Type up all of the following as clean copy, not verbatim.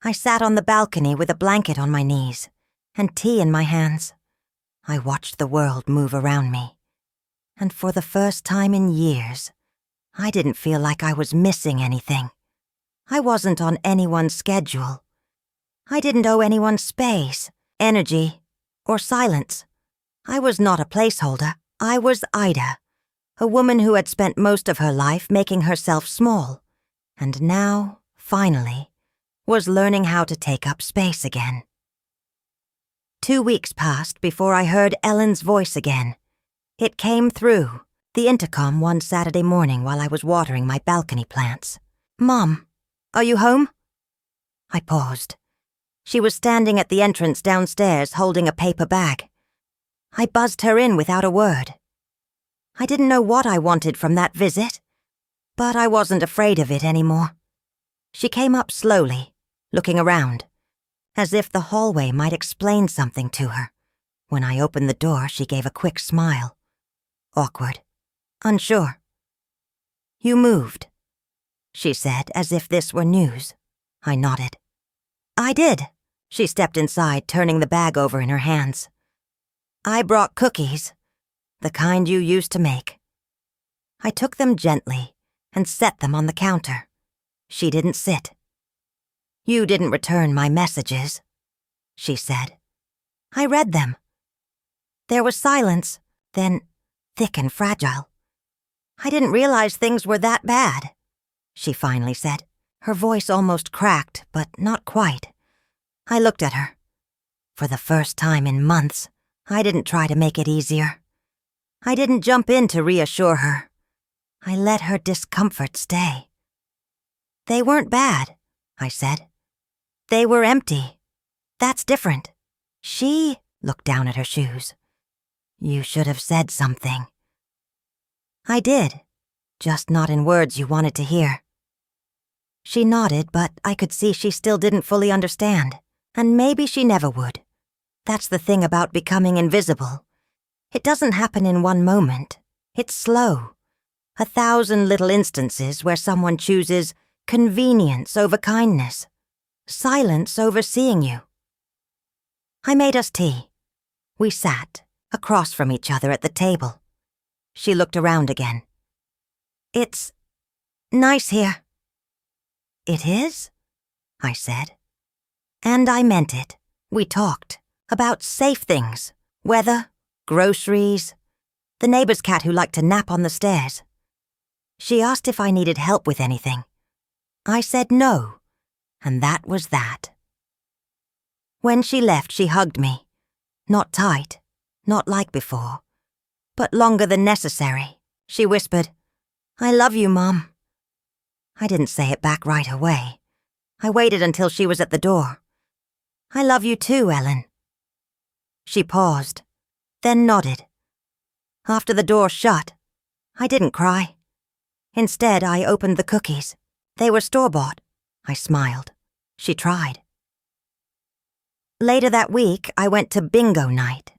I sat on the balcony with a blanket on my knees and tea in my hands. I watched the world move around me. And for the first time in years, I didn't feel like I was missing anything. I wasn't on anyone's schedule. I didn't owe anyone space, energy, or silence. I was not a placeholder. I was Ida, a woman who had spent most of her life making herself small, and now, finally, was learning how to take up space again. 2 weeks passed before I heard Ellen's voice again. It came through the intercom one Saturday morning while I was watering my balcony plants. "Mom, are you home?" I paused. She was standing at the entrance downstairs holding a paper bag. I buzzed her in without a word. I didn't know what I wanted from that visit, but I wasn't afraid of it anymore. She came up slowly, looking around, as if the hallway might explain something to her. When I opened the door, she gave a quick smile. Awkward. Unsure. "You moved," she said, as if this were news. I nodded. "I did." She stepped inside, turning the bag over in her hands. "I brought cookies, the kind you used to make." I took them gently and set them on the counter. She didn't sit. "You didn't return my messages," she said. I read them. There was silence, then thick and fragile. "I didn't realize things were that bad," she finally said. Her voice almost cracked, but not quite. I looked at her. For the first time in months, I didn't try to make it easier. I didn't jump in to reassure her. I let her discomfort stay. "They weren't bad," I said. "They were empty. That's different." She looked down at her shoes. "You should have said something." I did, just not in words you wanted to hear. She nodded, but I could see she still didn't fully understand, and maybe she never would. That's the thing about becoming invisible. It doesn't happen in one moment. It's slow. 1,000 little instances where someone chooses convenience over kindness, silence over seeing you. I made us tea. We sat across from each other at the table. She looked around again. "It's nice here." "It is?" I said. And I meant it. We talked about safe things, weather, groceries, the neighbor's cat who liked to nap on the stairs. She asked if I needed help with anything. I said no, and that was that. When she left, she hugged me. Not tight, not like before, but longer than necessary. She whispered, "I love you, Mom." I didn't say it back right away. I waited until she was at the door. "I love you too, Ellen." She paused, then nodded. After the door shut, I didn't cry. Instead, I opened the cookies. They were store-bought. I smiled. She tried. Later that week, I went to bingo night.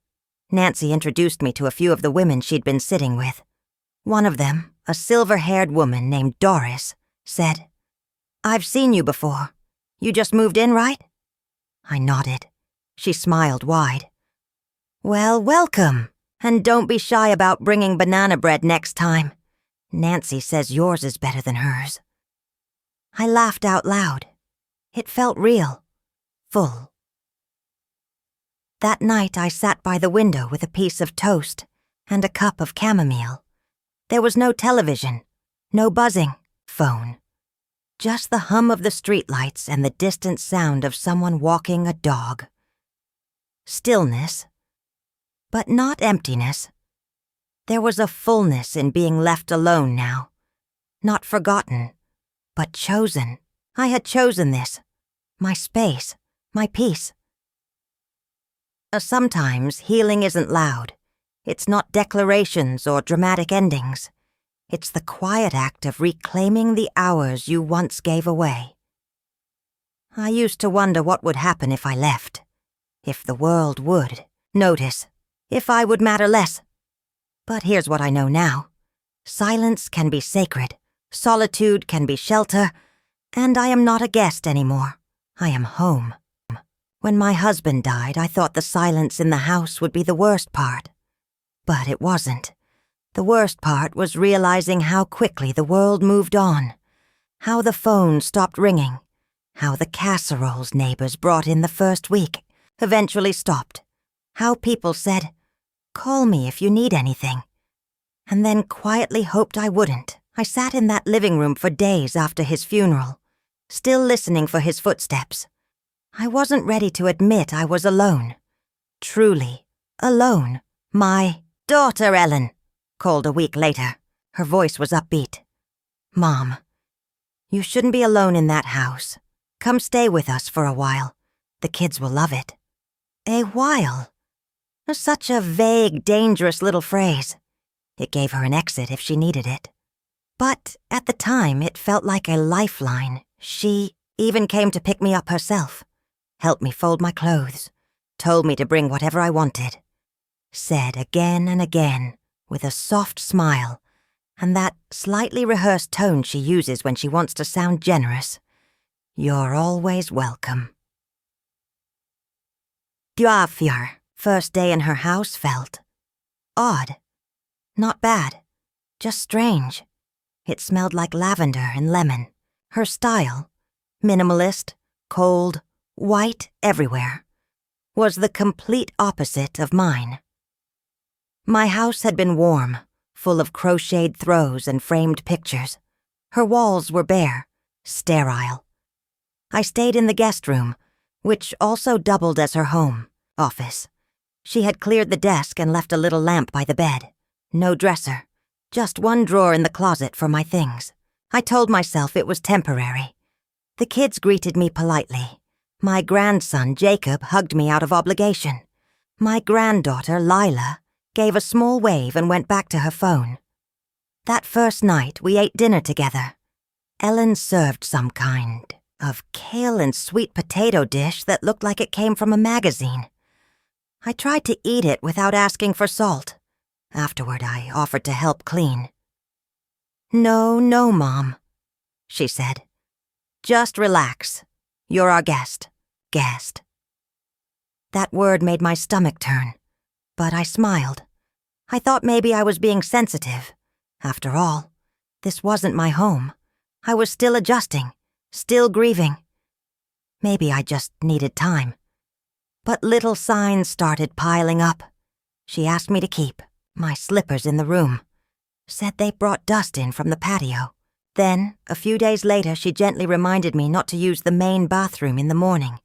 Nancy introduced me to a few of the women she'd been sitting with. One of them, a silver-haired woman named Doris, said, "I've seen you before. You just moved in, right?" I nodded. She smiled wide. "Well, welcome, and don't be shy about bringing banana bread next time. Nancy says yours is better than hers." I laughed out loud. It felt real, full. That night I sat by the window with a piece of toast and a cup of chamomile. There was no television, no buzzing phone. Just the hum of the streetlights and the distant sound of someone walking a dog. Stillness, but not emptiness. There was a fullness in being left alone now. Not forgotten, but chosen. I had chosen this. My space, my peace. Sometimes healing isn't loud. It's not declarations or dramatic endings. It's the quiet act of reclaiming the hours you once gave away. I used to wonder what would happen if I left. If the world would notice. If I would matter less. But here's what I know now. Silence can be sacred. Solitude can be shelter. And I am not a guest anymore. I am home. When my husband died, I thought the silence in the house would be the worst part. But it wasn't. The worst part was realizing how quickly the world moved on, how the phone stopped ringing, how the casseroles neighbors brought in the first week eventually stopped, how people said, "Call me if you need anything," and then quietly hoped I wouldn't. I sat in that living room for days after his funeral, still listening for his footsteps. I wasn't ready to admit I was alone. Truly, alone. "My daughter, Ellen," called a week later. Her voice was upbeat. "Mom, you shouldn't be alone in that house. Come stay with us for a while. The kids will love it." A while. Such a vague, dangerous little phrase. It gave her an exit if she needed it. But at the time, it felt like a lifeline. She even came to pick me up herself, helped me fold my clothes, told me to bring whatever I wanted, said again and again, with a soft smile, and that slightly rehearsed tone she uses when she wants to sound generous, "You're always welcome." Djafjar, first day in her house, felt odd. Not bad, just strange. It smelled like lavender and lemon. Her style, minimalist, cold, white everywhere, was the complete opposite of mine. My house had been warm, full of crocheted throws and framed pictures. Her walls were bare, sterile. I stayed in the guest room, which also doubled as her home office. She had cleared the desk and left a little lamp by the bed. No dresser, just one drawer in the closet for my things. I told myself it was temporary. The kids greeted me politely. My grandson, Jacob, hugged me out of obligation. My granddaughter, Lila, gave a small wave and went back to her phone. That first night, we ate dinner together. Ellen served some kind of kale and sweet potato dish that looked like it came from a magazine. I tried to eat it without asking for salt. Afterward, I offered to help clean. "No, Mom," she said. "Just relax. You're our guest." That word made my stomach turn, but I smiled. I thought maybe I was being sensitive. After all, this wasn't my home. I was still adjusting, still grieving. Maybe I just needed time. But little signs started piling up. She asked me to keep my slippers in the room. Said they brought dust in from the patio. Then, a few days later, she gently reminded me not to use the main bathroom in the morning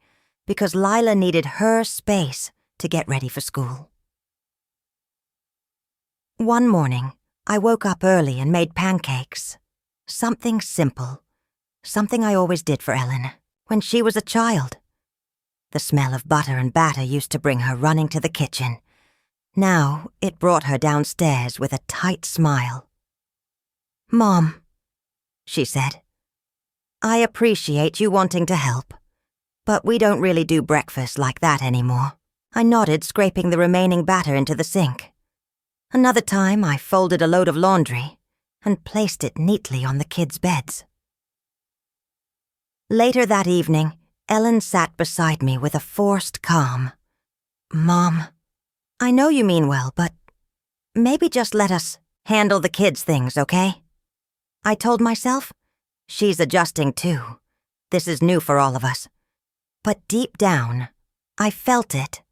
because Lila needed her space to get ready for school. One morning, I woke up early and made pancakes. Something simple. Something I always did for Ellen when she was a child. The smell of butter and batter used to bring her running to the kitchen. Now, it brought her downstairs with a tight smile. "Mom," she said, "I appreciate you wanting to help, but we don't really do breakfast like that anymore." I nodded, scraping the remaining batter into the sink. Another time, I folded a load of laundry and placed it neatly on the kids' beds. Later that evening, Ellen sat beside me with a forced calm. "Mom, I know you mean well, but maybe just let us handle the kids' things, okay?" I told myself. She's adjusting too. This is new for all of us. But deep down, I felt it.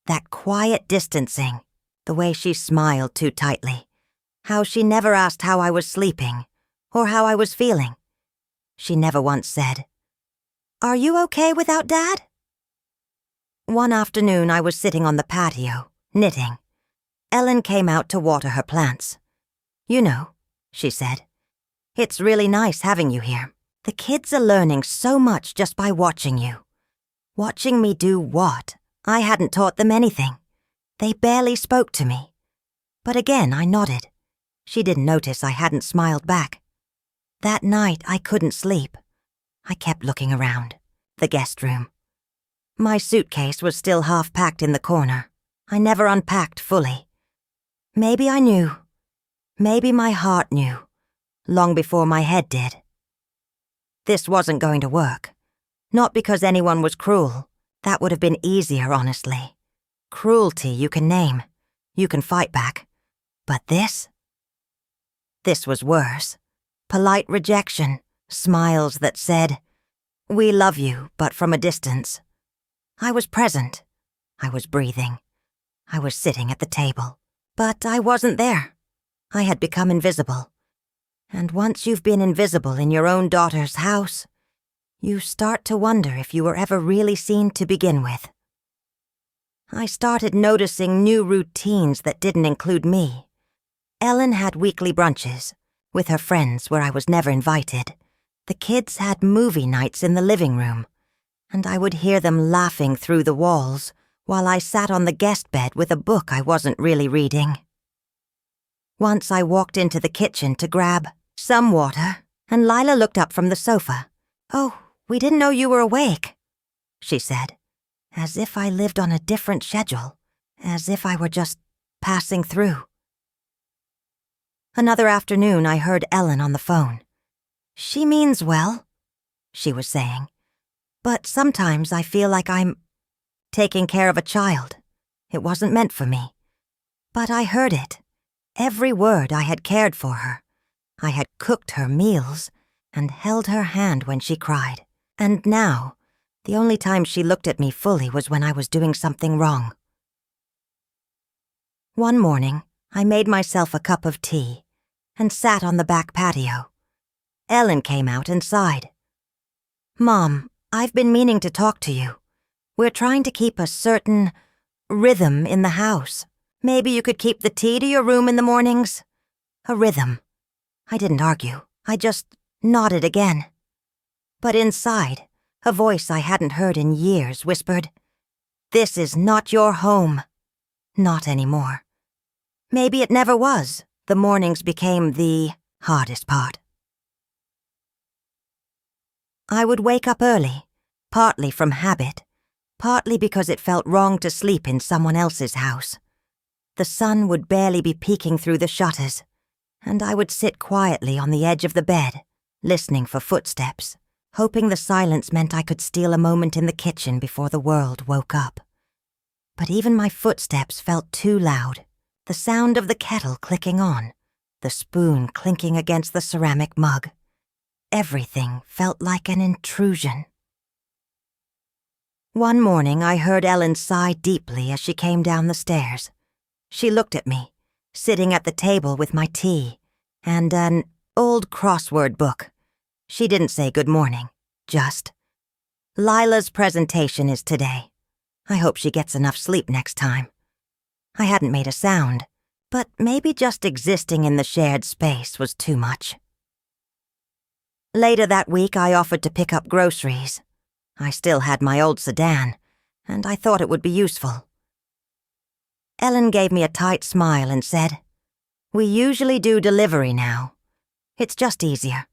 That quiet distancing, the way she smiled too tightly, how she never asked how I was sleeping or how I was feeling. She never once said, "Are you okay without Dad?" One afternoon, I was sitting on the patio, knitting. Ellen came out to water her plants. "You know," she said, "it's really nice having you here. The kids are learning so much just by watching you." Watching me do what? I hadn't taught them anything. They barely spoke to me. But again, I nodded. She didn't notice I hadn't smiled back. That night, I couldn't sleep. I kept looking around. The guest room. My suitcase was still half packed in the corner. I never unpacked fully. Maybe I knew. Maybe my heart knew. Long before my head did. This wasn't going to work. Not because anyone was cruel. That would have been easier, honestly. Cruelty you can name. You can fight back. But this? This was worse. Polite rejection. Smiles that said, "We love you, but from a distance." I was present. I was breathing. I was sitting at the table. But I wasn't there. I had become invisible. And once you've been invisible in your own daughter's house, you start to wonder if you were ever really seen to begin with. I started noticing new routines that didn't include me. Ellen had weekly brunches with her friends where I was never invited. The kids had movie nights in the living room, and I would hear them laughing through the walls while I sat on the guest bed with a book I wasn't really reading. Once I walked into the kitchen to grab some water, and Lila looked up from the sofa. "Oh, we didn't know you were awake," she said, as if I lived on a different schedule, as if I were just passing through. Another afternoon, I heard Ellen on the phone. "She means well," she was saying, "but sometimes I feel like I'm taking care of a child. It wasn't meant for me. But I heard it. Every word. I had cared for her. I had cooked her meals and held her hand when she cried. And now, the only time she looked at me fully was when I was doing something wrong." One morning, I made myself a cup of tea and sat on the back patio. Ellen came out and sighed. "Mom, I've been meaning to talk to you. We're trying to keep a certain rhythm in the house. Maybe you could keep the tea to your room in the mornings?" A rhythm. I didn't argue. I just nodded again. But inside, a voice I hadn't heard in years whispered, "This is not your home." Not anymore. Maybe it never was. The mornings became the hardest part. I would wake up early, partly from habit, partly because it felt wrong to sleep in someone else's house. The sun would barely be peeking through the shutters, and I would sit quietly on the edge of the bed, listening for footsteps, hoping the silence meant I could steal a moment in the kitchen before the world woke up. But even my footsteps felt too loud. The sound of the kettle clicking on, the spoon clinking against the ceramic mug. Everything felt like an intrusion. One morning, I heard Ellen sigh deeply as she came down the stairs. She looked at me, sitting at the table with my tea and an old crossword book. She didn't say good morning, just, "Lila's presentation is today. I hope she gets enough sleep next time." I hadn't made a sound, but maybe just existing in the shared space was too much. Later that week, I offered to pick up groceries. I still had my old sedan, and I thought it would be useful. Ellen gave me a tight smile and said, "We usually do delivery now. It's just easier."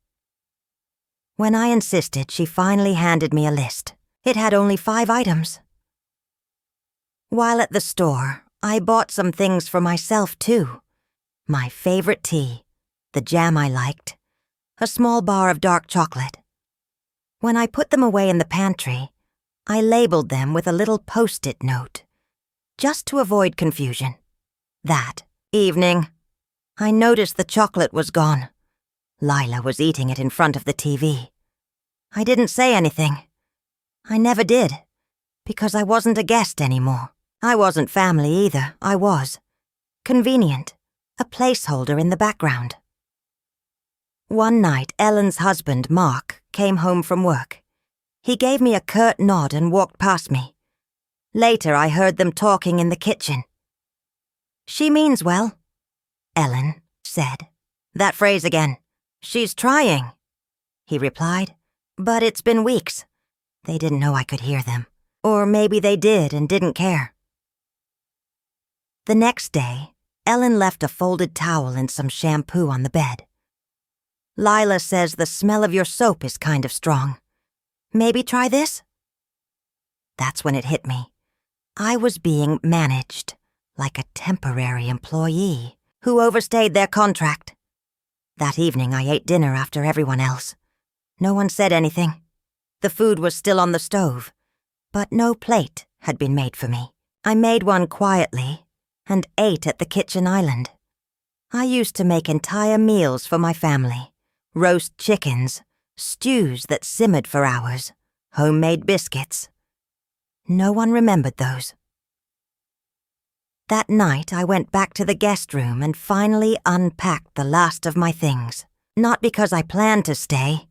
When I insisted, she finally handed me a list. It had only 5 items. While at the store, I bought some things for myself, too. My favorite tea, the jam I liked, a small bar of dark chocolate. When I put them away in the pantry, I labeled them with a little post-it note, just to avoid confusion. That evening, I noticed the chocolate was gone. Lila was eating it in front of the TV. I didn't say anything. I never did, because I wasn't a guest anymore. I wasn't family either. I was convenient, a placeholder in the background. One night, Ellen's husband, Mark, came home from work. He gave me a curt nod and walked past me. Later, I heard them talking in the kitchen. "She means well," Ellen said. "That phrase again. She's trying," he replied. "But it's been weeks." They didn't know I could hear them. Or maybe they did and didn't care. The next day, Ellen left a folded towel and some shampoo on the bed. "Lila says the smell of your soap is kind of strong. Maybe try this?" That's when it hit me. I was being managed, like a temporary employee who overstayed their contract. That evening I ate dinner after everyone else. No one said anything. The food was still on the stove, but no plate had been made for me. I made one quietly and ate at the kitchen island. I used to make entire meals for my family, roast chickens, stews that simmered for hours, homemade biscuits. No one remembered those. That night, I went back to the guest room and finally unpacked the last of my things, not because I planned to stay,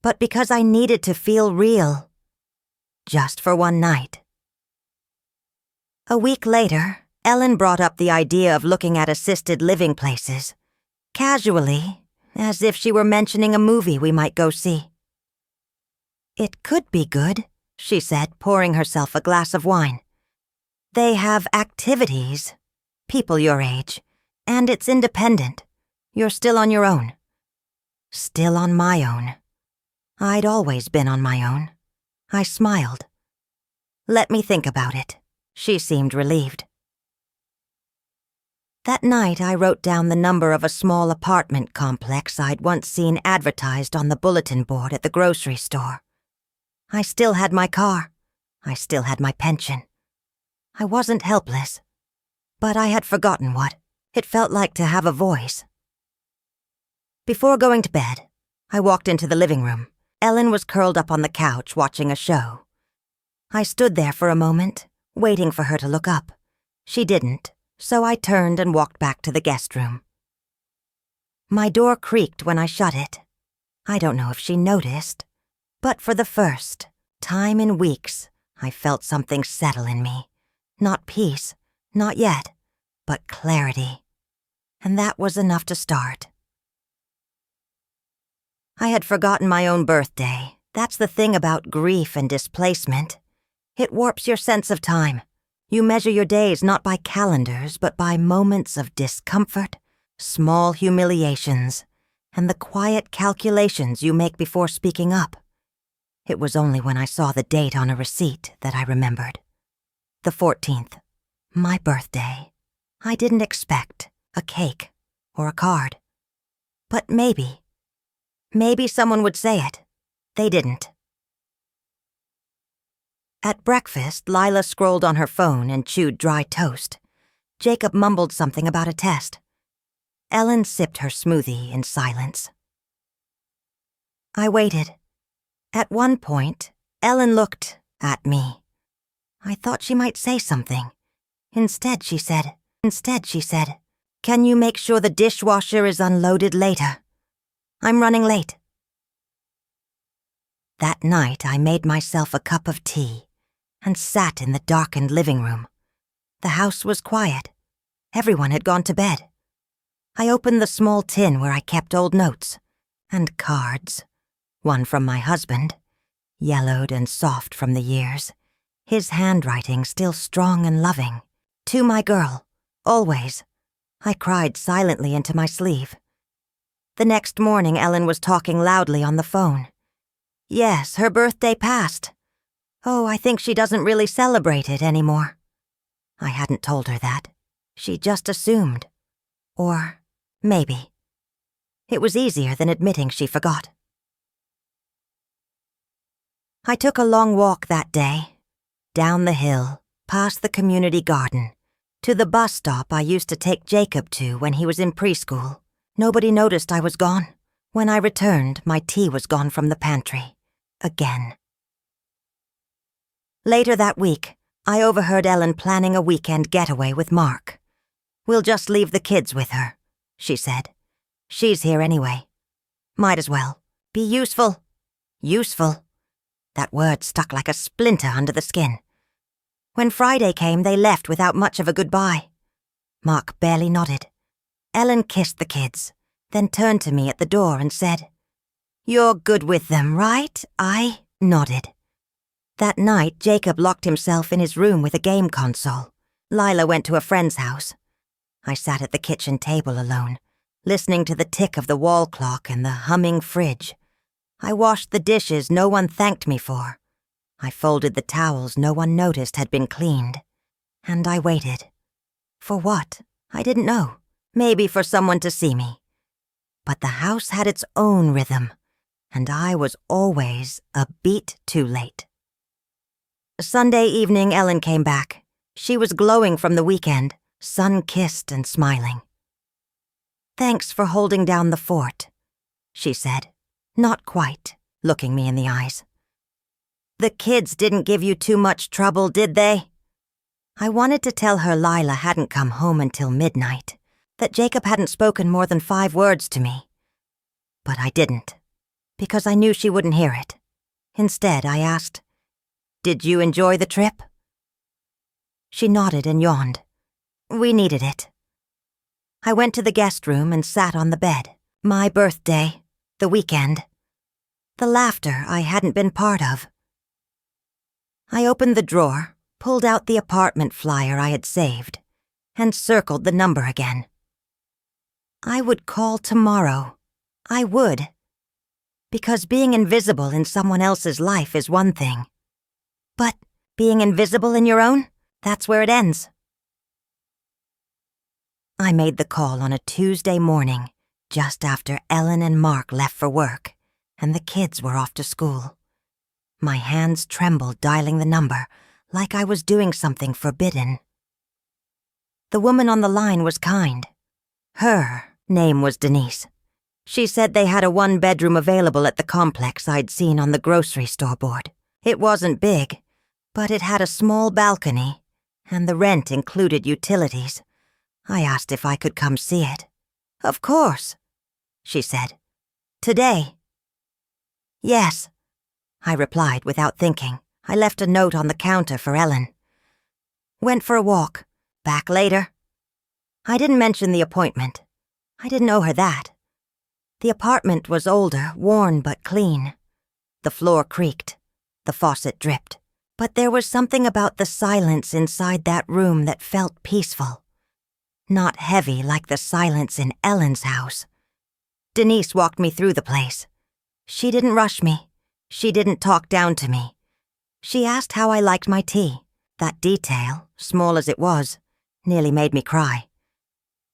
but because I needed to feel real, just for one night. A week later, Ellen brought up the idea of looking at assisted living places, casually, as if she were mentioning a movie we might go see. "It could be good," she said, pouring herself a glass of wine. "They have activities, people your age, and it's independent. You're still on your own." Still on my own. I'd always been on my own. I smiled. "Let me think about it." She seemed relieved. That night, I wrote down the number of a small apartment complex I'd once seen advertised on the bulletin board at the grocery store. I still had my car. I still had my pension. I wasn't helpless, but I had forgotten what it felt like to have a voice. Before going to bed, I walked into the living room. Ellen was curled up on the couch watching a show. I stood there for a moment, waiting for her to look up. She didn't, so I turned and walked back to the guest room. My door creaked when I shut it. I don't know if she noticed, but for the first time in weeks, I felt something settle in me. Not peace, not yet, but clarity. And that was enough to start. I had forgotten my own birthday. That's the thing about grief and displacement. It warps your sense of time. You measure your days not by calendars, but by moments of discomfort, small humiliations, and the quiet calculations you make before speaking up. It was only when I saw the date on a receipt that I remembered. The 14th, my birthday. I didn't expect a cake or a card. But maybe someone would say it. They didn't. At breakfast, Lila scrolled on her phone and chewed dry toast. Jacob mumbled something about a test. Ellen sipped her smoothie in silence. I waited. At one point, Ellen looked at me. I thought she might say something. Instead, she said, "Can you make sure the dishwasher is unloaded later? I'm running late." That night, I made myself a cup of tea and sat in the darkened living room. The house was quiet. Everyone had gone to bed. I opened the small tin where I kept old notes and cards. One from my husband, yellowed and soft from the years, his handwriting still strong and loving. To my girl, always. I cried silently into my sleeve. The next morning, Ellen was talking loudly on the phone. Yes, her birthday passed. Oh, I think she doesn't really celebrate it anymore. I hadn't told her that. She just assumed. Or maybe. It was easier than admitting she forgot. I took a long walk that day, down the hill, past the community garden, to the bus stop I used to take Jacob to when he was in preschool. Nobody noticed I was gone. When I returned, my tea was gone from the pantry. Again. Later that week, I overheard Ellen planning a weekend getaway with Mark. "We'll just leave the kids with her," she said. "She's here anyway. Might as well. Be useful." Useful. That word stuck like a splinter under the skin. When Friday came, they left without much of a goodbye. Mark barely nodded. Ellen kissed the kids, then turned to me at the door and said, "You're good with them, right?" I nodded. That night, Jacob locked himself in his room with a game console. Lila went to a friend's house. I sat at the kitchen table alone, listening to the tick of the wall clock and the humming fridge. I washed the dishes no one thanked me for. I folded the towels no one noticed had been cleaned. And I waited. For what? I didn't know. Maybe for someone to see me. But the house had its own rhythm, and I was always a beat too late. Sunday evening, Ellen came back. She was glowing from the weekend, sun-kissed and smiling. "Thanks for holding down the fort," she said. "Not quite," looking me in the eyes. "The kids didn't give you too much trouble, did they?" I wanted to tell her Lila hadn't come home until midnight, that Jacob hadn't spoken more than 5 words to me. But I didn't, because I knew she wouldn't hear it. Instead, I asked, "Did you enjoy the trip?" She nodded and yawned. "We needed it." I went to the guest room and sat on the bed. My birthday, the weekend, the laughter I hadn't been part of. I opened the drawer, pulled out the apartment flyer I had saved, and circled the number again. I would call tomorrow. I would. Because being invisible in someone else's life is one thing. But being invisible in your own, that's where it ends. I made the call on a Tuesday morning, just after Ellen and Mark left for work, and the kids were off to school. My hands trembled dialing the number, like I was doing something forbidden. The woman on the line was kind. Her name was Denise. She said they had a 1-bedroom available at the complex I'd seen on the grocery store board. It wasn't big, but it had a small balcony, and the rent included utilities. I asked if I could come see it. "Of course," she said. "Today?" "Yes," I replied without thinking. I left a note on the counter for Ellen. "Went for a walk. Back later." I didn't mention the appointment. I didn't owe her that. The apartment was older, worn but clean. The floor creaked. The faucet dripped. But there was something about the silence inside that room that felt peaceful. Not heavy like the silence in Ellen's house. Denise walked me through the place. She didn't rush me. She didn't talk down to me. She asked how I liked my tea. That detail, small as it was, nearly made me cry.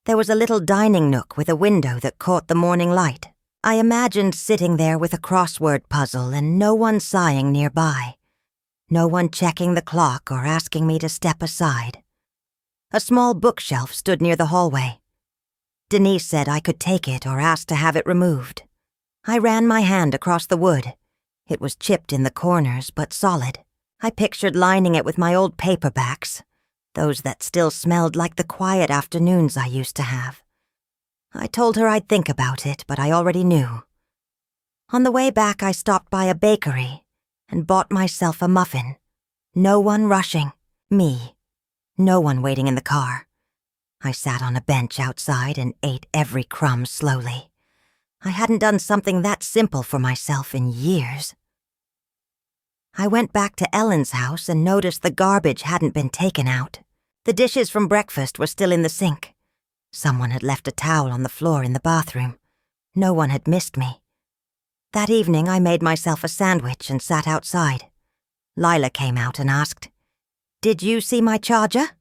There was a little dining nook with a window that caught the morning light. I imagined sitting there with a crossword puzzle and no one sighing nearby. No one checking the clock or asking me to step aside. A small bookshelf stood near the hallway. Denise said I could take it or ask to have it removed. I ran my hand across the wood. It was chipped in the corners, but solid. I pictured lining it with my old paperbacks, those that still smelled like the quiet afternoons I used to have. I told her I'd think about it, but I already knew. On the way back, I stopped by a bakery and bought myself a muffin. No one rushing. Me. No one waiting in the car. I sat on a bench outside and ate every crumb slowly. I hadn't done something that simple for myself in years. I went back to Ellen's house and noticed the garbage hadn't been taken out. The dishes from breakfast were still in the sink. Someone had left a towel on the floor in the bathroom. No one had missed me. That evening, I made myself a sandwich and sat outside. Lila came out and asked, "Did you see my charger?"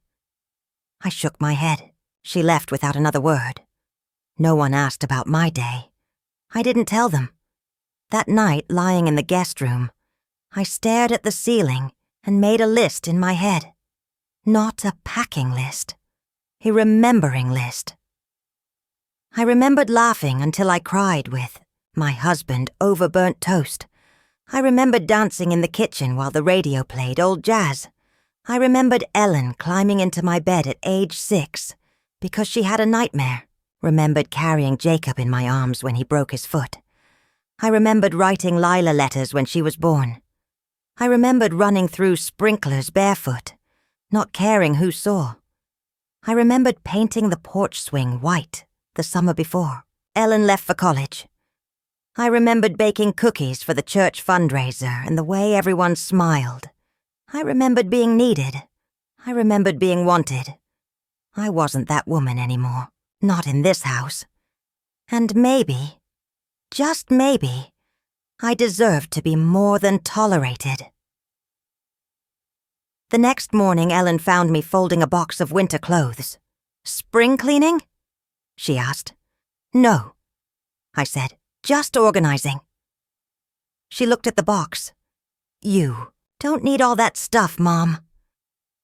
I shook my head. She left without another word. No one asked about my day. I didn't tell them. That night, lying in the guest room, I stared at the ceiling and made a list in my head. Not a packing list. A remembering list. I remembered laughing until I cried with my husband over burnt toast. I remembered dancing in the kitchen while the radio played old jazz. I remembered Ellen climbing into my bed at age 6 because she had a nightmare. Remembered carrying Jacob in my arms when he broke his foot. I remembered writing Lila letters when she was born. I remembered running through sprinklers barefoot, not caring who saw. I remembered painting the porch swing white the summer before. Ellen left for college. I remembered baking cookies for the church fundraiser and the way everyone smiled. I remembered being needed. I remembered being wanted. I wasn't that woman anymore. Not in this house. And maybe, just maybe, I deserved to be more than tolerated. The next morning, Ellen found me folding a box of winter clothes. "Spring cleaning?" she asked. "No," I said, "just organizing." She looked at the box. You don't need all that stuff, Mom.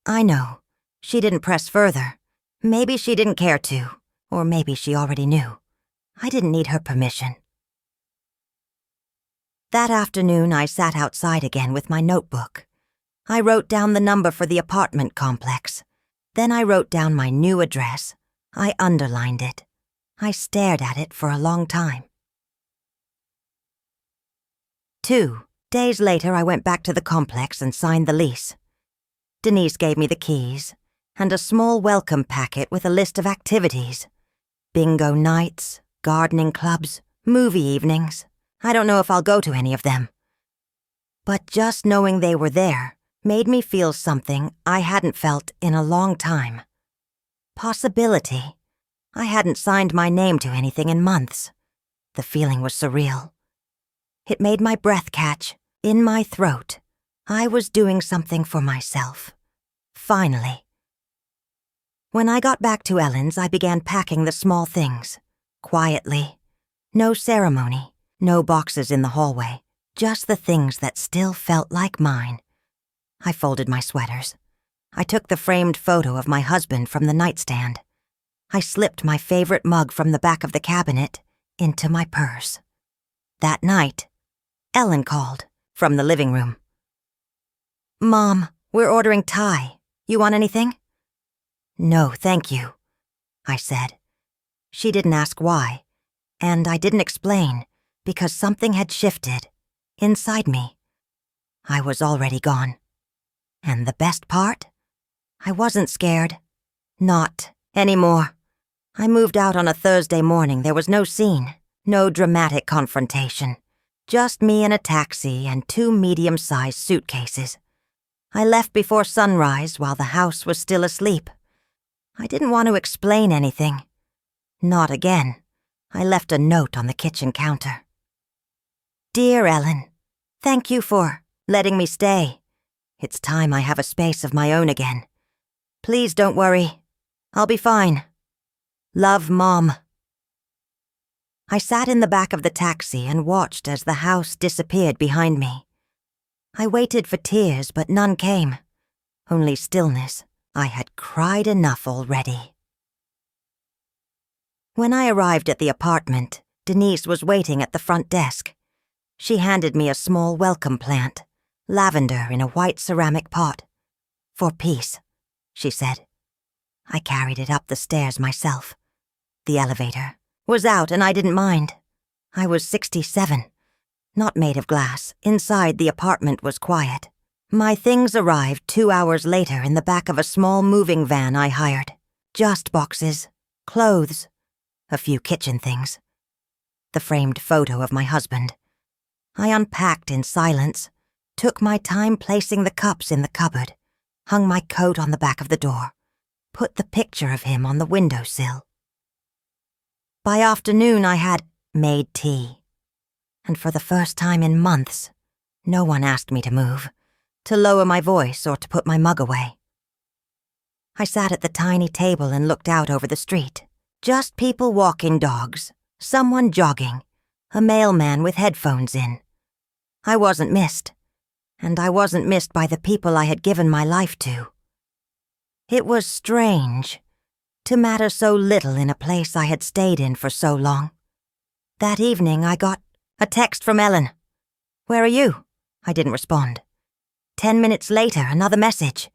I know. She didn't press further. Maybe she didn't care to, or maybe she already knew. I didn't need her permission. That afternoon, I sat outside again with my notebook. I wrote down the number for the apartment complex. Then I wrote down my new address. I underlined it. I stared at it for a long time. 2 days later, I went back to the complex and signed the lease. Denise gave me the keys and a small welcome packet with a list of activities. Bingo nights, gardening clubs, movie evenings. I don't know if I'll go to any of them. But just knowing they were there made me feel something I hadn't felt in a long time. Possibility. I hadn't signed my name to anything in months. The feeling was surreal. It made my breath catch, in my throat. I was doing something for myself. Finally. When I got back to Ellen's, I began packing the small things. Quietly. No ceremony, no boxes in the hallway, just the things that still felt like mine. I folded my sweaters. I took the framed photo of my husband from the nightstand. I slipped my favorite mug from the back of the cabinet into my purse. That night, Ellen called from the living room. Mom, we're ordering Thai. You want anything? No, thank you, I said. She didn't ask why, and I didn't explain because something had shifted inside me. I was already gone. And the best part? I wasn't scared. Not anymore. I moved out on a Thursday morning. There was no scene, no dramatic confrontation. Just me in a taxi and 2 medium-sized suitcases. I left before sunrise while the house was still asleep. I didn't want to explain anything. Not again. I left a note on the kitchen counter. Dear Ellen, thank you for letting me stay. It's time I have a space of my own again. Please don't worry. I'll be fine. Love, Mom. I sat in the back of the taxi and watched as the house disappeared behind me. I waited for tears, but none came. Only stillness. I had cried enough already. When I arrived at the apartment, Denise was waiting at the front desk. She handed me a small welcome plant, lavender in a white ceramic pot. For peace, she said. I carried it up the stairs myself. The elevator was out and I didn't mind. I was 67. Not made of glass. Inside, the apartment was quiet. My things arrived 2 hours later in the back of a small moving van I hired. Just boxes, clothes, a few kitchen things. The framed photo of my husband. I unpacked in silence, took my time placing the cups in the cupboard, hung my coat on the back of the door, put the picture of him on the windowsill. By afternoon, I had made tea. And for the first time in months, no one asked me to move, to lower my voice or to put my mug away. I sat at the tiny table and looked out over the street. Just people walking dogs, someone jogging, a mailman with headphones in. I wasn't missed, and I wasn't missed by the people I had given my life to. It was strange to matter so little in a place I had stayed in for so long. That evening I got a text from Ellen. Where are you? I didn't respond. 10 minutes later, another message.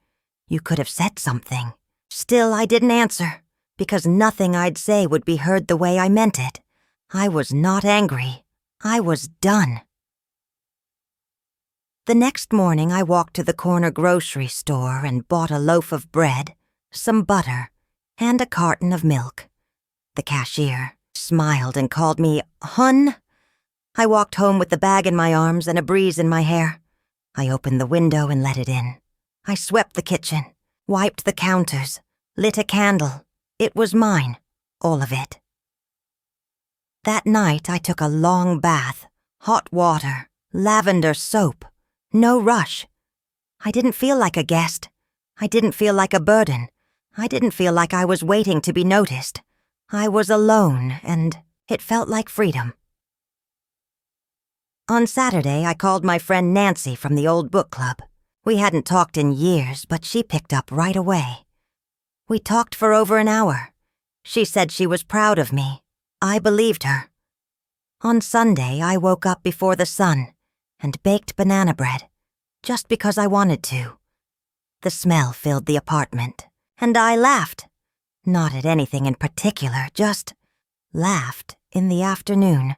You could have said something. Still, I didn't answer, because nothing I'd say would be heard the way I meant it. I was not angry. I was done. The next morning, I walked to the corner grocery store and bought a loaf of bread, some butter, and a carton of milk. The cashier smiled and called me Hun. I walked home with the bag in my arms and a breeze in my hair. I opened the window and let it in. I swept the kitchen, wiped the counters, lit a candle. It was mine, all of it. That night I took a long bath, hot water, lavender soap. No rush. I didn't feel like a guest. I didn't feel like a burden. I didn't feel like I was waiting to be noticed. I was alone, and it felt like freedom. On Saturday, I called my friend Nancy from the old book club. We hadn't talked in years, but she picked up right away. We talked for over an hour. She said she was proud of me. I believed her. On Sunday, I woke up before the sun and baked banana bread, just because I wanted to. The smell filled the apartment, and I laughed. Not at anything in particular, just laughed in the afternoon.